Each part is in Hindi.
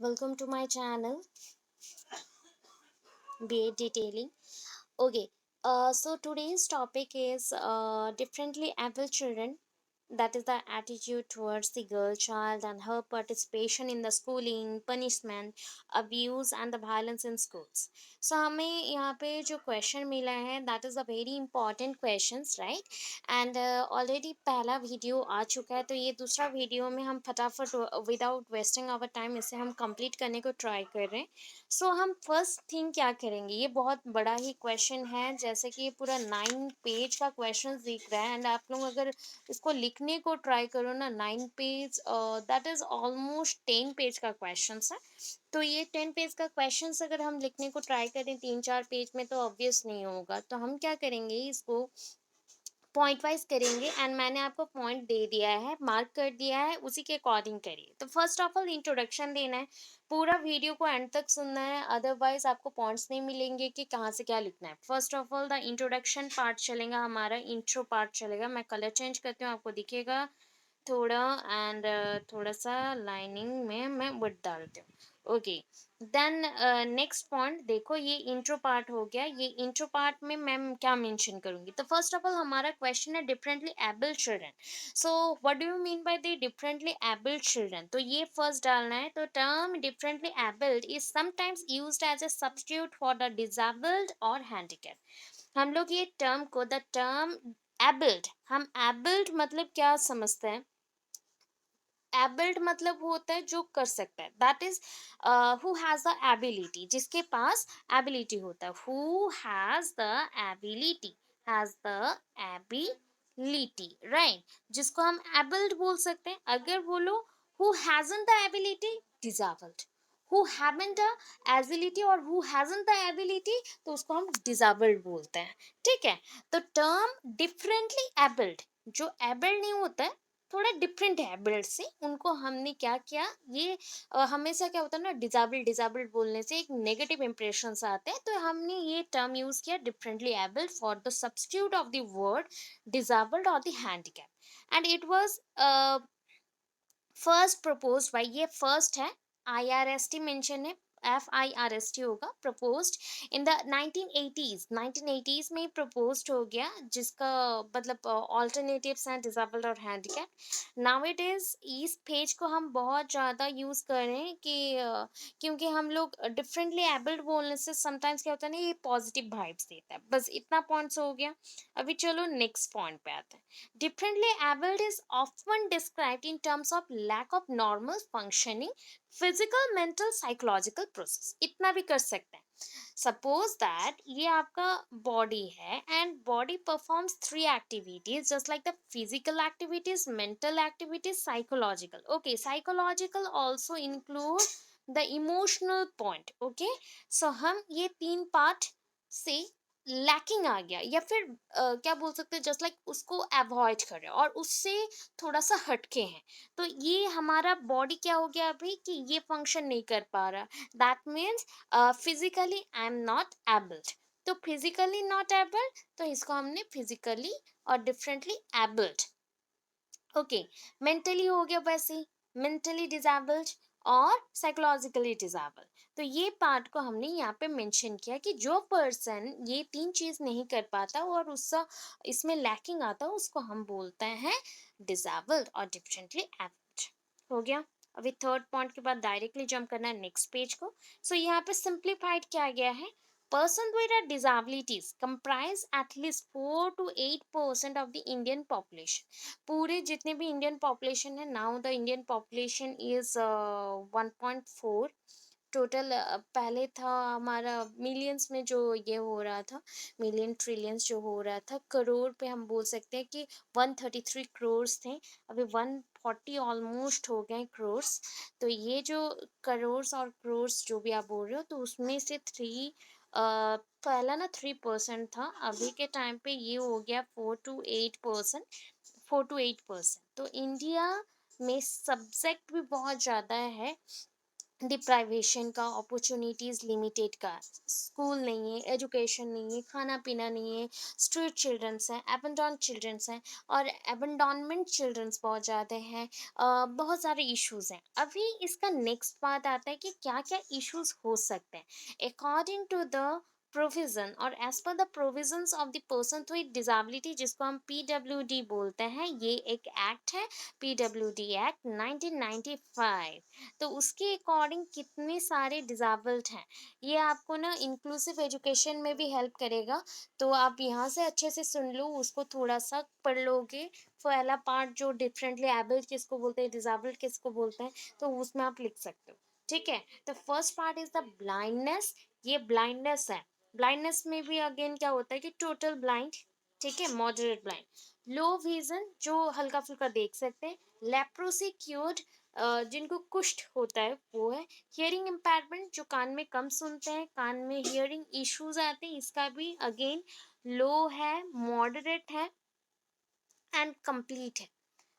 welcome to my channel BA Detailing. Okay, so today's topic is differently able children. That is the attitude towards the girl child and her participation in the schooling, punishment, abuse and the violence in schools. So हमें यहाँ पे जो question मिला है that is a very important questions, right? And already पहला वीडियो आ चुका है, तो ये दूसरा वीडियो में हम फटाफट without wasting our time इसे हम complete करने को try कर रहे हैं. सो हम फर्स्ट थिंग क्या करेंगे, ये बहुत बड़ा ही क्वेश्चन है, जैसे कि ये पूरा 9 पेज का क्वेश्चन दिख रहा है एंड आप लोग अगर इसको लिखने को ट्राई करो ना, 9 page that is almost 10 page का क्वेश्चन है. तो ये 10 पेज का क्वेश्चन अगर हम लिखने को ट्राई करें 3-4 पेज में तो ऑब्वियस नहीं होगा. तो हम क्या करेंगे, इसको पॉइंट वाइज करेंगे एंड मैंने आपको पॉइंट दे दिया है, मार्क कर दिया है, उसी के अकॉर्डिंग करिए. तो फर्स्ट ऑफ ऑल इंट्रोडक्शन देना है, पूरा वीडियो को एंड तक सुनना है, अदरवाइज आपको पॉइंट्स नहीं मिलेंगे कि कहाँ से क्या लिखना है. First of all the introduction part चलेगा हमारा, इंट्रो पार्ट चलेगा. मैं कलर चेंज करती हूँ, आपको दिखेगा थोड़ा. एंड थोड़ा सा लाइनिंग में मैं वुड डालती हूँ. ओके, देन नेक्स्ट पॉइंट देखो, ये इंट्रो पार्ट हो गया. ये इंट्रो पार्ट में मैं क्या मेंशन करूंगी, तो फर्स्ट ऑफ ऑल हमारा क्वेश्चन है differently abled children. So what do you mean by the differently abled children, तो ये फर्स्ट डालना है. तो term differently abled is sometimes used as a substitute for the disabled और हैंडिकैप. हम लोग ये टर्म को, द टर्म एबल्ड, हम एबल्ड मतलब क्या समझते हैं, एबल्ड मतलब होता है जो कर सकता है, that is who has the ability, जिसके पास एबिलिटी होता है. Who has the ability, has the ability, right, जिसको हम एबल्ड बोल सकते हैं. अगर बोलो who hasn't the ability, disabled. Who haven't the ability और हु हैजंट द एबिलिटी, तो उसको हम डिसेबल्ड बोलते हैं. ठीक है, तो टर्म डिफरेंटली एबल्ड, जो एबल्ड नहीं होता है, थोड़ा डिफरेंट है एबल्ड से, उनको हमने क्या किया, ये हमेशा क्या होता है ना, डिजेबल्ड डिजेबल्ड बोलने से एक नेगेटिव इंप्रेशन आते हैं, तो हमने ये टर्म यूज किया differently abled for the substitute of the word disabled और the handicap. And it was first proposed by, ये फर्स्ट है, IRST मेंशन है, FIRST होगा, प्रपोज्ड इन द 1980s में प्रपोज्ड हो गया, जिसका मतलब ऑल्टरनेटिव्स हैं डिसेबल्ड और हैंडीकैप. नाउ इट इज, इस पेज को हम बहुत ज़्यादा यूज़ कर रहे हैं कि क्योंकि हम लोग डिफरेंटली एबल्ड बोलने से समटाइम्स क्या होता है ना, ये पॉजिटिव वाइब्स देता है. बस इतना पॉइंट्स हो गया. अभी चलो नेक्स्ट पॉइंट पे आते हैं. Differently abled is often described in terms of lack of normal functioning, physical, mental, psychological process. इतना भी कर सकते हैं. Suppose that ये आपका body है and body performs 3 activities just like the physical activities, mental activities, psychological. Okay, psychological also include the emotional point. Okay, so हम ये 3 पार्ट से लैकिंग आ गया, या फिर क्या बोल सकते हैं, जस्ट लाइक उसको अवॉइड कर रहे हैं और उससे थोड़ा सा हटके हैं. तो ये हमारा बॉडी क्या हो गया अभी कि ये फंक्शन नहीं कर पा रहा. That means physically I am not abled. तो फिजिकली नॉट एबल्ड, तो इसको हमने फिजिकली और डिफरेंटली एबल्ड. ओके, मेंटली हो गया वैसे, मेंटली डिसेबल्ड और साइकोलॉजिकली डिसेबल्ड. तो ये पार्ट को हमने यहाँ पे मेंशन किया कि जो पर्सन ये 3 चीज नहीं कर पाता और उसका इसमें लैकिंग आता है, उसको हम बोलते हैं डिसेबल्ड और डिफरेंटली एबल्ड. हो गया. अभी थर्ड पॉइंट के बाद डायरेक्टली जंप करना है नेक्स्ट पेज को. सो यहाँ पे सिंप्लीफाइड क्या गया है, persons with disabilities comprise at least 4 to 8% of the Indian population. पूरे जितने भी इंडियन पॉपुलेशन है, now the Indian population is 1.4 total. पहले था हमारा मिलियंस में, जो ये हो रहा था, मिलियन ट्रिलियंस जो हो रहा था, करोड़ पे हम बोल सकते हैं कि 133 करोड़ थे. अभी 140 ऑलमोस्ट हो गए करोर्स. तो ये जो करोर्स और करोर्स जो भी आप बोल रहे हो, तो उसमें से पहला ना 3% था, अभी के टाइम पे ये हो गया 4 to 8%. 4 to 8%. तो इंडिया में सब्जेक्ट भी बहुत ज़्यादा है, डिप्राइवेशन का, अपॉर्चुनिटीज़ लिमिटेड का, स्कूल नहीं है, एजुकेशन नहीं है, खाना पीना नहीं है, स्ट्रीट चिल्ड्रंस हैं, एबंडॉन चिल्ड्रंस हैं, और एबंडॉनमेंट चिल्ड्रंस बहुत ज़्यादा हैं। बहुत सारे इश्यूज हैं। अभी इसका नेक्स्ट पार्ट आता है कि क्या क्या इश्यूज हो सकते हैं अकॉर्डिंग टू द प्रोविजन और as per the provisions of the person with disability, जिसको हम पीडब्ल्यूडी बोलते हैं। ये एक एक्ट है, पीडब्ल्यूडी एक्ट 1995। तो उसके अकॉर्डिंग कितने सारे डिजेबल्ड हैं, ये आपको ना इंक्लूसिव एजुकेशन में भी हेल्प करेगा। तो आप यहाँ से अच्छे से सुन लो, उसको थोड़ा सा पढ़ लोगे। पहला पार्ट जो डिफरेंटली एबल्ड किसको बोलते हैं, डिजेबल्ड किसको बोलते हैं, तो उसमें आप लिख सकते हो। ठीक है, तो first part is the blindness. ये ब्लाइंडनेस है। ब्लाइंडनेस में भी अगेन क्या होता है कि टोटल ब्लाइंड, ठीक है, मॉडरेट ब्लाइंड। लो विजन, जो हल्का फुल्का देख सकते हैं। लेप्रोसी क्योर्ड, जिनको कुष्ठ होता है वो है। हियरिंग इम्पेयरमेंट, जो कान में कम सुनते हैं, कान में हियरिंग इश्यूज आते हैं, इसका भी अगेन लो है, मॉडरेट है एंड कंप्लीट है।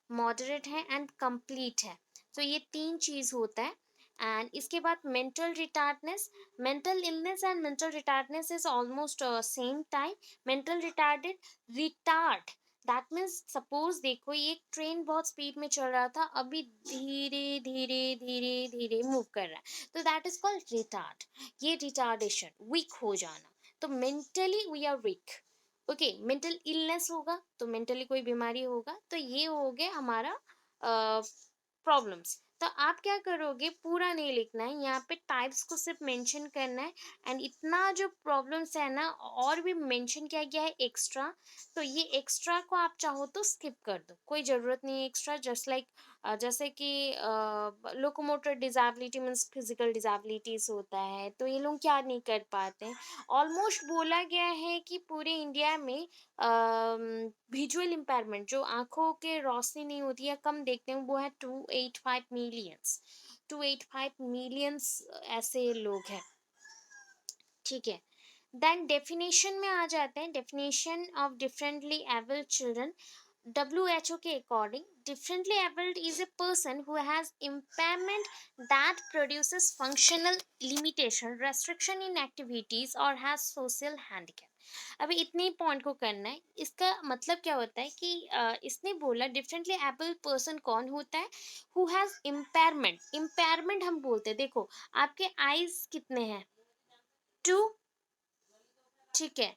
मॉडरेट है एंड कंप्लीट है। तो ये तीन चीज होता है। एंड इसके बाद mental retardness. Mental illness and mental retardness is almost same time. Mental retarded, retard, that means suppose देखो ये एक ट्रेन बहुत स्पीड में चल रहा था, अभी धीरे धीरे धीरे धीरे मूव कर रहा है, तो दैट इज कॉल्ड रिटार्ड। ये रिटार्डेशन, वीक हो जाना। तो mentally we are weak. Okay, mental illness होगा तो मेंटली कोई बीमारी होगा, तो ये हो गया हमारा प्रॉब्लम्स। तो आप क्या करोगे, पूरा नहीं लिखना है यहाँ पे, टाइप्स को सिर्फ मेंशन करना है। एंड इतना जो प्रॉब्लम्स है ना, और भी मेंशन किया गया है एक्स्ट्रा। तो ये एक्स्ट्रा को आप चाहो तो स्किप कर दो, कोई ज़रूरत नहीं है एक्स्ट्रा। जस्ट लाइक जैसे कि locomotor disability means physical disabilities होता है, तो ये लोग क्या नहीं कर पाते हैं। ऑलमोस्ट बोला गया है कि पूरे इंडिया में विजुअल इम्पेयरमेंट, जो आंखों के रोशनी नहीं होती है, कम देखते हैं, वो है 285 मिलियंस। 285 मिलियंस ऐसे लोग हैं। ठीक है, देन डेफिनेशन में आ जाते हैं। Definition of differently abled children, WHO के according, differently abled is a person who has impairment that produces functional limitation, restriction in activities or has social handicap। अभी इतने ही पॉइंट को करना है। इसका मतलब क्या होता है कि इसने बोला डिफरेंटली एबल्ड पर्सन कौन होता है, हु हैज इम्पेयरमेंट। इम्पेयरमेंट हम बोलते हैं, देखो आपके आईज कितने हैं, 2, ठीक है,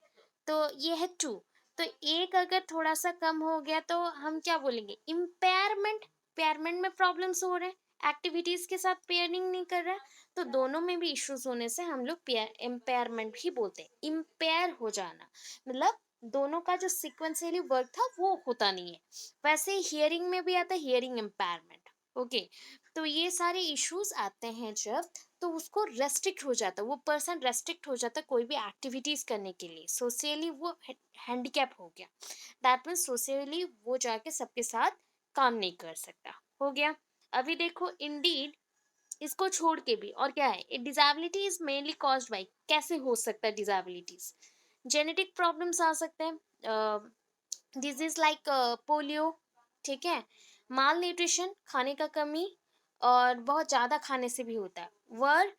तो ये है 2। तो एक अगर थोड़ा सा कम हो गया तो हम क्या बोलेंगे, इम्पेयरमेंट। इम्पेयरमेंट में प्रॉब्लम्स हो रहे हैं, एक्टिविटीज के साथ पेयरिंग नहीं कर रहा है, तो दोनों में भी इश्यूज होने से हम लोग इम्पेयरमेंट ही बोलते हैं। इम्पेयर हो जाना मतलब दोनों का जो सिक्वेंशियली वर्क था वो होता नहीं है। वैसे हियरिंग में भी आता है हियरिंग इम्पेयरमेंट। ओके, तो ये सारे इश्यूज आते हैं जब, तो उसको रेस्ट्रिक्ट हो जाता है, वो पर्सन रेस्ट्रिक्ट हो जाता है कोई भी एक्टिविटीज करने के लिए। सोशली वो हैंडीकैप हो गया, दैट मीन्स सोशली वो जाके सबके साथ काम नहीं कर सकता, हो गया। अभी देखो इंडीड, इसको छोड़ के भी और क्या है, disability is mainly caused by, कैसे हो सकता है डिसेबिलिटीज, जेनेटिक प्रॉब्लम्स आ सकते हैं, डिजीज लाइक पोलियो, ठीक है, माल न्यूट्रिशन, खाने का कमी, और बहुत ज़्यादा खाने से भी होता है। War,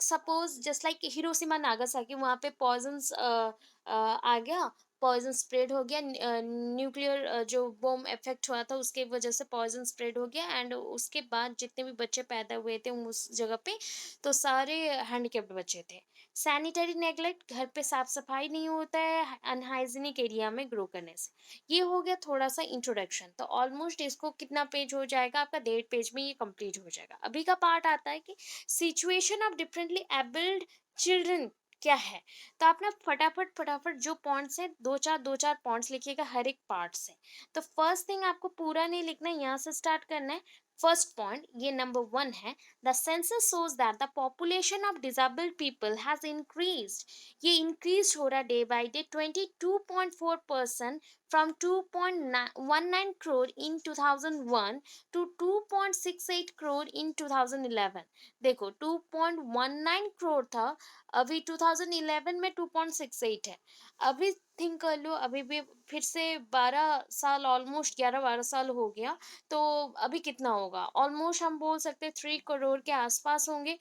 suppose just like Hiroshima Nagasaki, वहाँ पे पॉइजन्स आ गया, पॉइजन स्प्रेड हो गया, न्यूक्लियर जो बॉम्ब इफेक्ट हुआ था उसके वजह से पॉइजन स्प्रेड हो गया, एंड उसके बाद जितने भी बच्चे पैदा हुए थे उस जगह पे, तो सारे हैंडीकेप्ड बच्चे थे। सैनिटरी नेग्लेक्ट, घर पे साफ सफाई नहीं होता है अनहाइजीनिक एरिया में ग्रो करने से। ये हो गया थोड़ा सा इंट्रोडक्शन। तो ऑलमोस्ट इसको कितना पेज हो जाएगा आपका, 1.5 पेज में ये कंप्लीट हो जाएगा। अभी का पार्ट आता है कि situation of differently abled children क्या है। तो आप ना फटाफट फटाफट जो पॉइंट्स हैं, दो चार पॉइंट्स लिखिएगा हर एक पार्ट से। तो फर्स्ट थिंग, आपको पूरा नहीं लिखना है, यहाँ से स्टार्ट करना है। फर्स्ट पॉइंट ये नंबर 1 है, the census shows that the population of disabled people has increased। ये इंक्रीज हो रहा day by day, 22.4% from 2.19 crore in 2001 to 2.68 crore in 2011. देखो 2.19 crore था, अभी 2011 में 2.68 है. अभी थिंक कर लो, अभी भी फिर से 12 साल, ऑलमोस्ट 11-12 साल हो गया. तो अभी कितना होगा, ऑलमोस्ट हम बोल सकते हैं 3 करोड़ के आसपास होंगे.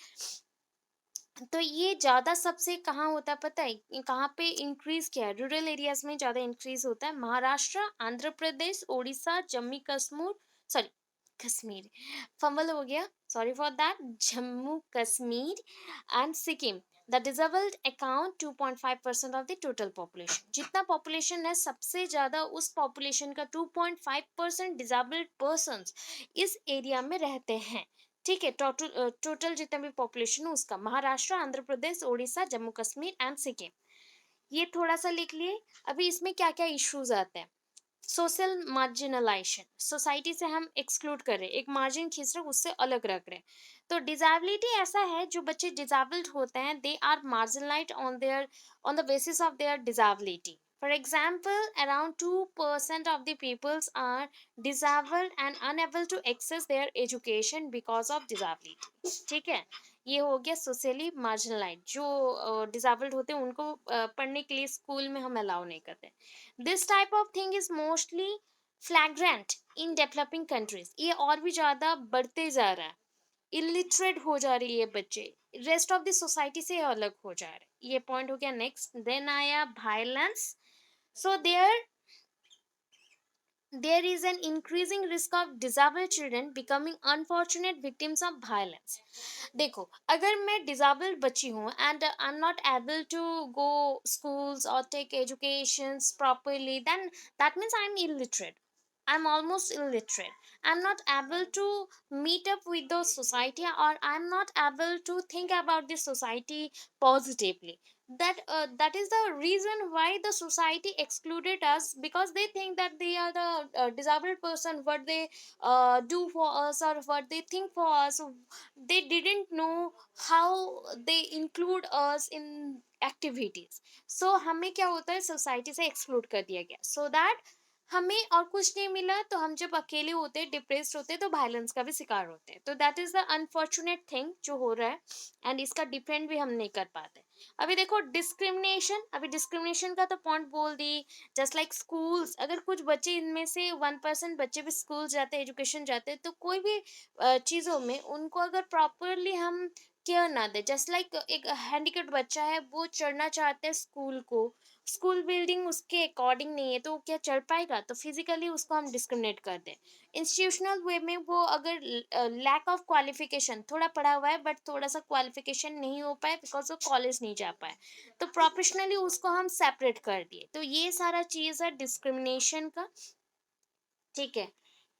तो ये ज़्यादा सबसे कहाँ होता है पता है, कहाँ पे इंक्रीज किया है, रूरल एरियाज में ज़्यादा इंक्रीज होता है. महाराष्ट्र, आंध्र प्रदेश, उड़ीसा, जम्मू कश्मीर, सॉरी कश्मीर, फंबल हो गया, sorry for that, Jammu Kashmir and Sikkim. The disabled account 2.5% of the total population. जितना पॉपुलेशन है सबसे ज़्यादा उस पॉपुलेशन का 2.5% डिजेबल्ड पर्सन इस एरिया में रहते हैं. ठीक है, टोटल टोटल जितना भी पॉपुलेशन है उसका, महाराष्ट्र, आंध्र प्रदेश, उड़ीसा, जम्मू कश्मीर एंड सिक्किम. ये थोड़ा सा लिख लिए. अभी इसमें क्या क्या इश्यूज आते हैं. सोशल मार्जिनलाइजेशन, सोसाइटी से हम एक्सक्लूड कर रहे हैं, एक मार्जिन खींच रहे हैं, उससे अलग रख रहे हैं. तो डिजेबिलिटी ऐसा है, जो बच्चे डिजेबल्ड होते हैं they are marginalized on the basis of their disability. For example, around 2% of the peoples are disabled and unable to access their education because of disability. ठीक है, ये हो गया सोशली मार्जिनलाइज. जो डिसेबल्ड होते हैं उनको पढ़ने के लिए स्कूल में हम अलाउ नहीं करते. This type of thing is mostly फ्लैग्रेंट in developing countries. ये और भी ज़्यादा बढ़ते जा रहा है. इलिटरेट हो जा रही है बच्चे, रेस्ट ऑफ द सोसाइटी से अलग हो जा रहे हैं. ये पॉइंट हो गया. नेक्स्ट देन आया violence. So there is an increasing risk of disabled children becoming unfortunate victims of violence. देखो, अगर मैं disabled बच्ची हूँ and I'm not able to go schools or take educations properly, then that means I'm illiterate. I'm almost illiterate. I'm not able to meet up with the society, or I'm not able to think about the society positively. That is the reason why the society excluded us, because they think that they are the disabled person, what they do for us or what they think for us. They didn't know how they include us in activities. So हमें क्या होता है, सोसाइटी से एक्सक्लूड कर दिया गया, सो दैट हमें और कुछ नहीं मिला. तो हम जब अकेले होते हैं, डिप्रेस्ड होते हैं, तो वायलेंस का भी शिकार होते हैं. तो that is the unfortunate thing जो हो रहा है, एंड इसका डिफेंड भी हम नहीं कर पाते. अभी देखो डिस्क्रिमिनेशन, अभी डिस्क्रिमिनेशन का तो पॉइंट बोल दी. जस्ट लाइक स्कूल्स, अगर कुछ बच्चे, इनमें से 1% बच्चे भी स्कूल जाते हैं, एजुकेशन जाते हैं, तो कोई भी चीज़ों में उनको अगर प्रॉपरली हम केयर ना दे, जस्ट लाइक एक हैंडीकेप्ड बच्चा है, वो चढ़ना चाहते हैं स्कूल को, स्कूल बिल्डिंग उसके अकॉर्डिंग नहीं है, तो वो क्या चढ़ पाएगा, तो फिजिकली उसको हम डिस्क्रिमिनेट कर दें. इंस्टीट्यूशनल वे में वो अगर लैक ऑफ क्वालिफिकेशन, थोड़ा पढ़ा हुआ है बट थोड़ा सा क्वालिफिकेशन नहीं हो पाए बिकॉज वो कॉलेज नहीं जा पाए, तो प्रोफेशनली उसको हम सेपरेट कर दिए. तो ये सारा चीज़ है डिस्क्रिमिनेशन का. ठीक है,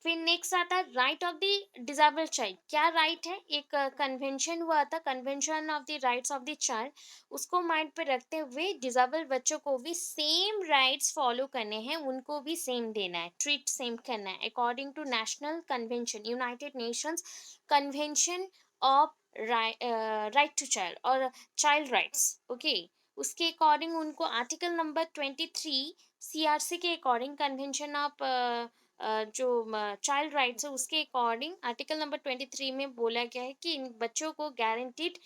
फिर नेक्स्ट आता है right of the disabled child. क्या राइट है, एक कन्वेंशन हुआ था, convention of the rights of the child. उसको माइंड पे रखते हुए डिसेबल्ड बच्चों को भी सेम राइट्स फॉलो करने हैं, उनको भी सेम देना है, ट्रीट सेम करना है, according to national convention, United Nations convention of right to child और चाइल्ड राइट्स. ओके, उसके अकॉर्डिंग उनको आर्टिकल नंबर 23 सीआरसी के अकॉर्डिंग, कन्वेंशन ऑफ जो चाइल्ड राइट्स है उसके अकॉर्डिंग आर्टिकल नंबर 23 में बोला गया है कि इन बच्चों को guaranteed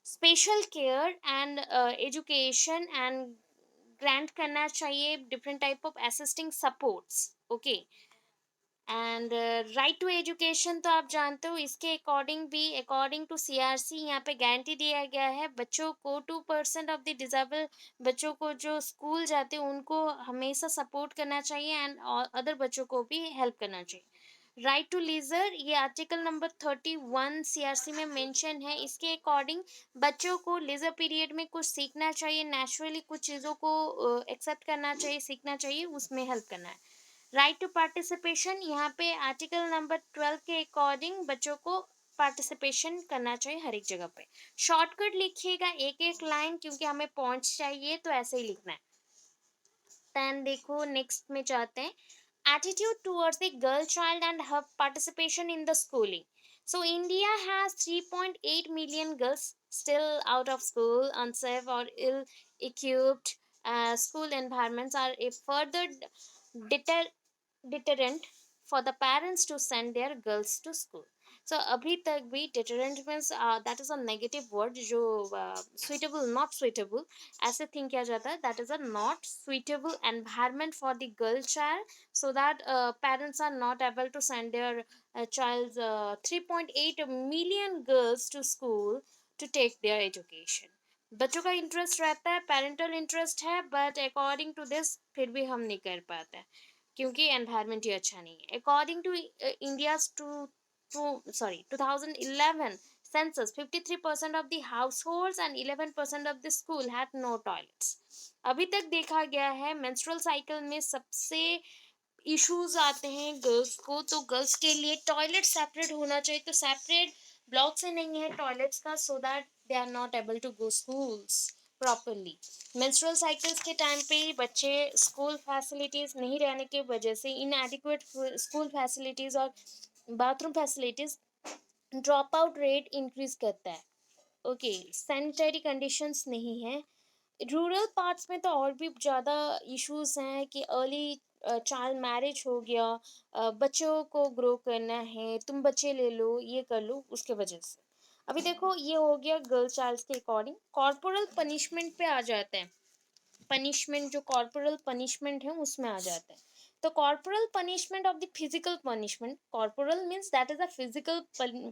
special care and education and grant करना चाहिए, different type of assisting supports. Okay, and right to education तो आप जानते हो, इसके अकॉर्डिंग भी अकॉर्डिंग टू सीआरसी यहाँ पे गारंटी दिया गया है बच्चों को. 2% ऑफ द डिसेबल बच्चों को जो स्कूल जाते हैं उनको हमेशा सपोर्ट करना चाहिए, एंड अदर बच्चों को भी हेल्प करना चाहिए. राइट टू लीजर, ये आर्टिकल नंबर 31 सीआरसी में मेंशन है. इसके अकॉर्डिंग बच्चों को लीजर पीरियड में कुछ सीखना चाहिए, नेचुरली कुछ चीज़ों को एक्सेप्ट करना चाहिए, सीखना चाहिए, उसमें हेल्प करना है. राइट टू पार्टिसिपेशन, यहाँ पे आर्टिकल नंबर 12 के अकॉर्डिंग बच्चों को पार्टिसिपेशन करना चाहिए हर एक जगह पे. शॉर्टकट लिखिएगा एक एक लाइन, क्योंकि हमें पॉइंट्स चाहिए, तो ऐसे ही लिखना है. देन देखो नेक्स्ट में जाते हैं, attitude towards the girl child and her participation in the schooling. So India has 3.8 million girls still out of school, unsafe or ill equipped. School environments are a further deter deterrent for the parents to send their girls to school. So अभी तक भी deterrent means that is a negative word जो suitable not suitable ऐसे think किया जाता है, that is a not suitable environment for the girl child, so that parents are not able to send their child's 3.8 million girls to school to take their education. बच्चों का इंटरेस्ट रहता है, पेरेंटल इंटरेस्ट है, बट अकॉर्डिंग टू दिस फिर भी हम नहीं कर पाते हैं क्योंकि एनवायरनमेंट ही अच्छा नहीं है. According to India to sorry 2011 census, 53% of the households and 11% of the school had no toilets. अभी तक देखा गया है menstrual cycle में सबसे इश्यूज आते हैं गर्ल्स को, तो गर्ल्स के लिए टॉयलेट सेपरेट होना चाहिए, तो सेपरेट ब्लॉक से नहीं है टॉयलेट्स का, so that they are not able to go schools properly. Menstrual cycles के टाइम पे बच्चे स्कूल फैसिलिटीज नहीं रहने की वजह से इनएडिक्वेट स्कूल फैसिलिटीज और bathroom facilities, drop out rate increase करता है. ओके, सैनिटरी कंडीशंस नहीं है. रूरल पार्ट्स में तो और भी ज़्यादा इश्यूज हैं कि अर्ली चाइल्ड मैरिज हो गया, बच्चों को ग्रो करना है, तुम बच्चे ले लो, ये कर लो, उसके वजह से. अभी देखो ये हो गया गर्ल चाइल्ड के अकॉर्डिंग. कॉर्पोरल पनिशमेंट पे आ जाते हैं. पनिशमेंट जो कॉर्पोरल पनिशमेंट है उसमें आ जाता है. तो corporal punishment of the physical punishment, corporal means that is a physical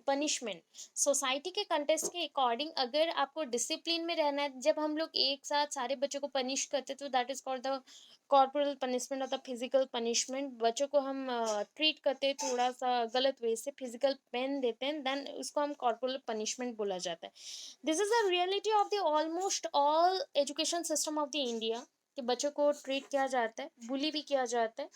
punishment. Society के कंटेक्स्ट के अकॉर्डिंग अगर आपको डिसिप्लिन में रहना है, जब हम लोग एक साथ सारे बच्चों को पनिश करते तो that is called the corporal punishment of the physical punishment. बच्चों को हम ट्रीट करते हैं थोड़ा सा गलत वे से, फिजिकल पेन देते हैं, देन उसको हम कॉर्पोरल पनिशमेंट बोला जाता है. This is the reality of the almost all education system of the India, कि बच्चों को ट्रीट किया जाता है, बुली भी किया जाता है.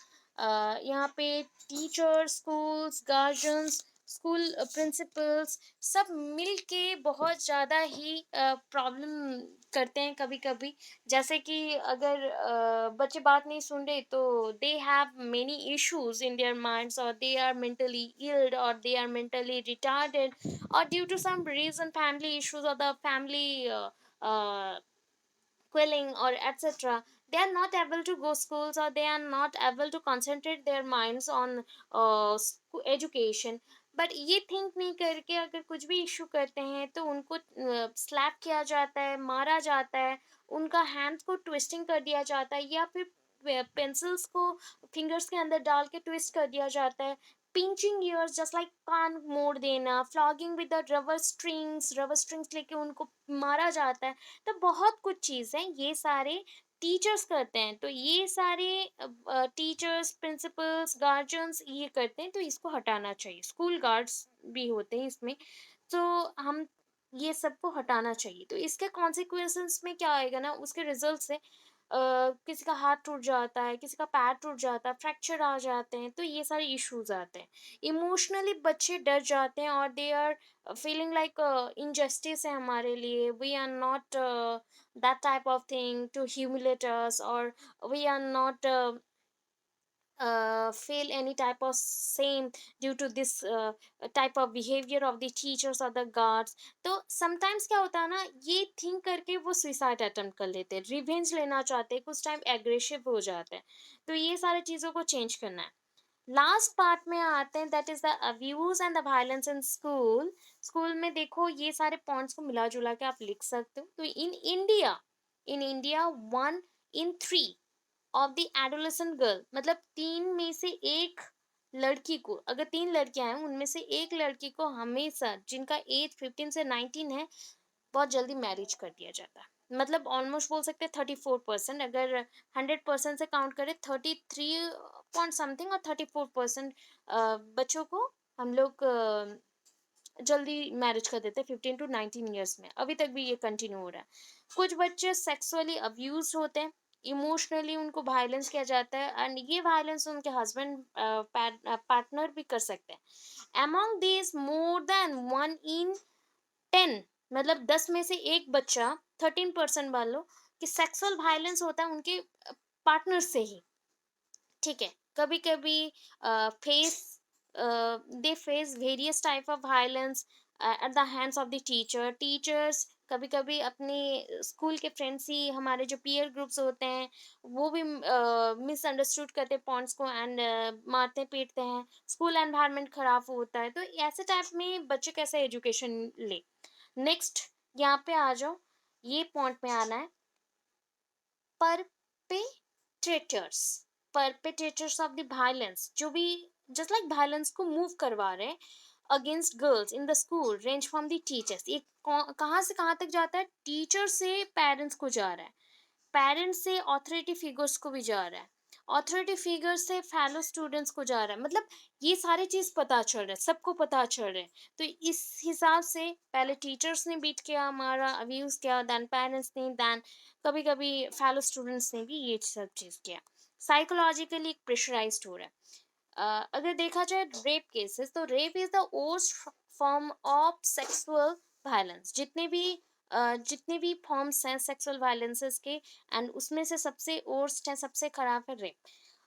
यहाँ पे teachers, schools, guardians, school principles सब मिल के बहुत ज़्यादा ही प्रॉब्लम करते हैं कभी कभी. जैसे कि अगर बच्चे बात नहीं सुन रहे तो they have many issues in their minds, और दे आर मेंटली इल्ड, और they are mentally retarded, or due to some reason family issues or the family quelling or etc, they are not able to go schools, or they are not able to concentrate their minds on education. But ये थिंक नहीं करके अगर कुछ भी इशू करते हैं तो उनको स्लैप किया जाता है, मारा जाता है, उनका हैंड्स को ट्विस्टिंग कर दिया जाता है, या फिर पेंसिल्स को फिंगर्स के अंदर डाल के ट्विस्ट कर दिया जाता है. पिंचिंग ईयर्स जस्ट लाइक कान मोड़ देना, flogging with the rubber strings लेके उनको मारा जाता है. तो बहुत कुछ चीज़ है, ये सारे टीचर्स करते हैं, तो ये सारे टीचर्स, प्रिंसिपल्स, गार्जियंस ये करते हैं, तो इसको हटाना चाहिए. स्कूल गार्ड्स भी होते हैं इसमें, तो हम ये सबको हटाना चाहिए. तो इसके कॉन्सिक्वेंसेस में क्या आएगा ना, उसके रिजल्ट से किसी का हाथ टूट जाता है, किसी का पैर टूट जाता है, फ्रैक्चर आ जाते हैं, तो ये सारे इश्यूज आते हैं. इमोशनली बच्चे डर जाते हैं, और they are feeling like injustice है हमारे लिए, we are not that type of thing to humiliate us, or we are not feel any type of same due to this type of behavior of the teachers or the guards. तो sometimes क्या होता है ना, ये थिंक करके वो सुसाइड अटेम्प्ट कर लेते हैं, रिवेंज लेना चाहते हैं, कुछ टाइम एग्रेसिव हो जाते हैं. तो ये सारी चीज़ों को चेंज करना है. लास्ट पार्ट में आते हैं, that is the abuse and the violence in school. School में देखो ये सारे पॉइंट्स को मिला जुला के आप लिख सकते हो. तो in India 1 in 3 of the adolescent girl, मतलब 3 में से 1 लड़की को, अगर 3 लड़कियां हैं उनमें से एक लड़की को हमेशा, जिनका एज 15 से 19 है, बहुत जल्दी मैरिज कर दिया जाता है. मतलब ऑलमोस्ट बोल सकते हैं 34%, अगर 100% से काउंट करें 33 पॉइंट समथिंग और 34% बच्चों को हम लोग जल्दी मैरिज कर देते हैं 15 to 19 ईयर्स में. अभी तक भी ये कंटिन्यू हो रहा है. कुछ बच्चे सेक्सुअली अब्यूज होते हैं, इमोशनली उनको वायलेंस किया जाता है, एंड ये वायलेंस उनके हस्बैंड पार्टनर भी कर सकते हैं. Among this more than 1 in 10, मतलब 10 में से 1 बच्चा, 13% वालों कि सेक्सुअल वायलेंस होता है उनके पार्टनर से ही. ठीक है, कभी कभी face they face various type of violence at the hands of the teachers कभी कभी अपने स्कूल के फ्रेंड्स ही, हमारे जो पीयर ग्रुप्स होते हैं, वो भी मिसअंडरस्टूड करते हैं पॉइंट्स को एंड मारते पीटते हैं, स्कूल एनवायरनमेंट खराब होता है। तो ऐसे टाइप में बच्चे कैसे एजुकेशन ले। नेक्स्ट, यहाँ पे आ जाओ, ये पॉइंट में आना है, perpetrators, perpetrators of the violence, जो भी जस्ट लाइक वायलेंस को मूव करवा रहे हैं against girls in the school, range from the teachers. ये कहाँ से कहाँ तक जाता है, टीचर से पेरेंट्स को जा रहा है, पेरेंट्स से अथॉरिटी फिगर्स को भी जा रहा है, अथॉरिटी फिगर से फेलो स्टूडेंट्स को जा रहा है। मतलब ये सारी चीज पता चल रहा है, सबको पता चल रहा है। तो इस हिसाब से पहले टीचर्स ने बीट किया, हमारा अब्यूज किया, देन पेरेंट्स ने, देन कभी कभी फेलो स्टूडेंट्स ने भी ये सब चीज किया। साइकोलॉजिकली प्रेशराइज्ड हो रहा है। अगर देखा जाए रेप केसेस, तो rape is the worst form of sexual violence. जितने भी फॉर्म्स हैं सेक्सुअल वायलेंसेस के, एंड उसमें से सबसे वर्स्ट है, सबसे खराब है रेप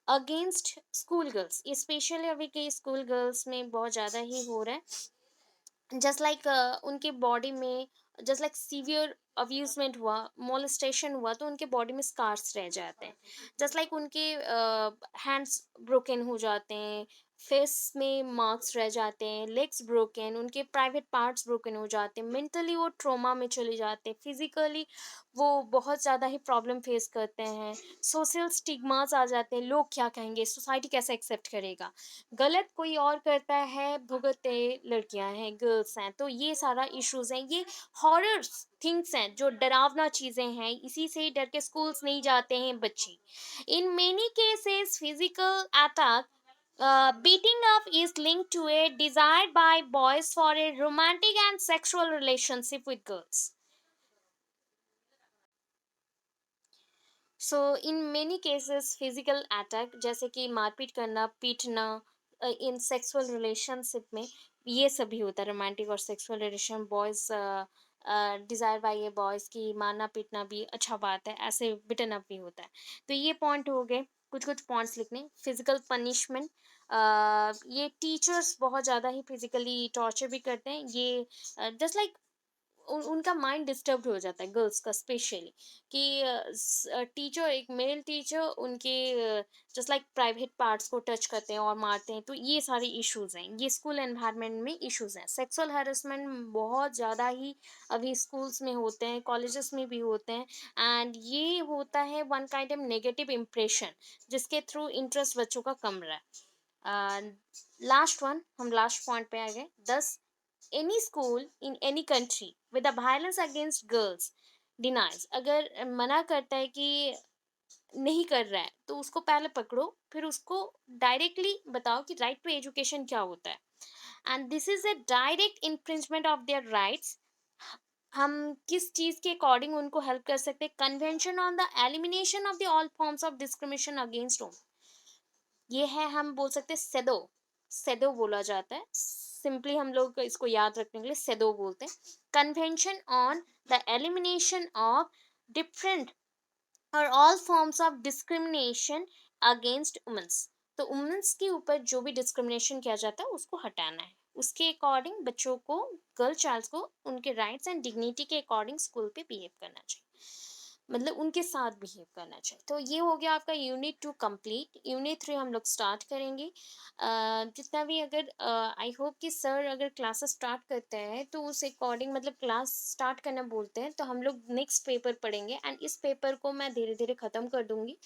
अगेंस्ट स्कूल गर्ल्स। ये स्पेशली अभी के स्कूल गर्ल्स में बहुत ज़्यादा ही हो रहा है। जस्ट लाइक उनके बॉडी में, जस्ट लाइक सीवियर अब्यूजमेंट हुआ, मोलेस्टेशन हुआ, तो उनके बॉडी में स्कार्स रह जाते हैं। जस्ट लाइक उनके हैंड्स ब्रोकन हो जाते हैं, फेस में मार्क्स रह जाते हैं, लेग्स ब्रोकन, उनके प्राइवेट पार्ट्स ब्रोकन हो जाते हैं, मेंटली वो ट्रोमा में चले जाते हैं, फिजिकली वो बहुत ज़्यादा ही प्रॉब्लम फेस करते हैं, सोशल स्टिग्मास आ जाते हैं, लोग क्या कहेंगे, सोसाइटी कैसे एक्सेप्ट करेगा, गलत कोई और करता है, भुगतते लड़कियां हैं, गर्ल्स हैं। तो ये सारा इश्यूज हैं, ये हॉरर थिंग्स हैं, जो डरावना चीजें हैं, इसी से डर के स्कूल्स नहीं जाते हैं बच्चे। In many cases physical attack, beating up is linked to a desire by boys for a romantic and sexual relationship with girls. So in many cases physical attack, जैसे कि मारपीट करना, पीटना इन सेक्सुअल रिलेशनशिप में, ये सभी होता है। रोमांटिक और sexual relation, boys desire by a boys की मारना पीटना भी अच्छा बात है, ऐसे बिटन अप भी होता है। तो ये पॉइंट हो गए, कुछ कुछ पॉइंट्स लिखने। फिजिकल पनिशमेंट, ये टीचर्स बहुत ज़्यादा ही फिजिकली टॉर्चर भी करते हैं। ये जस्ट लाइक उनका माइंड डिस्टर्ब हो जाता है, गर्ल्स का स्पेशली, कि टीचर, एक मेल टीचर उनके जस्ट लाइक प्राइवेट पार्ट्स को टच करते हैं और मारते हैं। तो ये सारे इश्यूज हैं, ये स्कूल एनवायरनमेंट में इश्यूज हैं। सेक्सुअल हैरेसमेंट बहुत ज़्यादा ही अभी स्कूल्स में होते हैं, कॉलेजेस में भी होते हैं, एंड ये होता है one kind of negative impression, जिसके थ्रू इंटरेस्ट बच्चों का कम रहा है। लास्ट वन, हम लास्ट पॉइंट पे आ गए। 10, any school in any country with the violence against girls denies, अगर मना करता है कि नहीं कर रहा है, तो उसको पहले पकड़ो, फिर उसको डायरेक्टली बताओ कि राइट टू एजुकेशन क्या होता है, and this is a direct infringement of their rights. हम किस चीज के अकॉर्डिंग उनको हेल्प कर सकते हैं, convention on the elimination of the all forms of discrimination against women. ये है, हम बोल सकते हैं सेदो, सेदो बोला जाता है, सिंपली हम लोग इसको याद रखने के लिए सेदो बोलते हैं। Convention on the elimination of different और all forms of discrimination against womens. तो वुमेन्स के ऊपर जो भी डिस्क्रिमिनेशन किया जाता है उसको हटाना है, उसके अकॉर्डिंग बच्चों को, गर्ल चाइल्ड को उनके राइट्स एंड डिग्निटी के अकॉर्डिंग स्कूल पे बिहेव करना चाहिए, मतलब उनके साथ बिहेव करना चाहिए। तो ये हो गया आपका यूनिट 2 कंप्लीट। यूनिट 3 हम लोग स्टार्ट करेंगे। जितना भी, अगर आई होप कि सर अगर क्लासेस स्टार्ट करते हैं तो उस अकॉर्डिंग, मतलब क्लास स्टार्ट करना बोलते हैं तो हम लोग नेक्स्ट पेपर पढ़ेंगे, एंड इस पेपर को मैं धीरे धीरे ख़त्म कर दूंगी,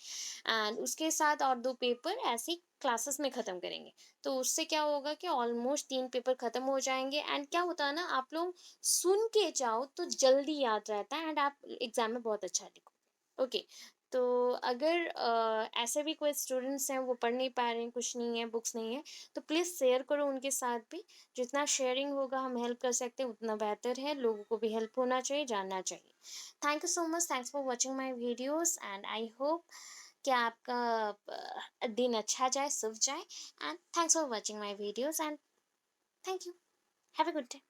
एंड उसके साथ और 2 पेपर ऐसे क्लासेस में ख़त्म करेंगे। तो उससे क्या होगा कि ऑलमोस्ट 3 पेपर ख़त्म हो जाएंगे, एंड क्या होता है ना, आप लोग सुन के जाओ तो जल्दी याद रहता है, एंड आप एग्जाम में बहुत अच्छा लिखो। ओके, तो अगर ऐसे भी कोई स्टूडेंट्स हैं वो पढ़ नहीं पा रहे हैं, कुछ नहीं है, बुक्स नहीं है, तो प्लीज़ शेयर करो उनके साथ भी। जितना शेयरिंग होगा, हम हेल्प कर सकते हैं उतना बेहतर है, लोगों को भी हेल्प होना चाहिए, जानना चाहिए। Thank you so much, thanks for watching my videos, and I hope कि आपका दिन अच्छा जाए, शुभ जाए, and thanks for watching my videos, and thank you, have a good day.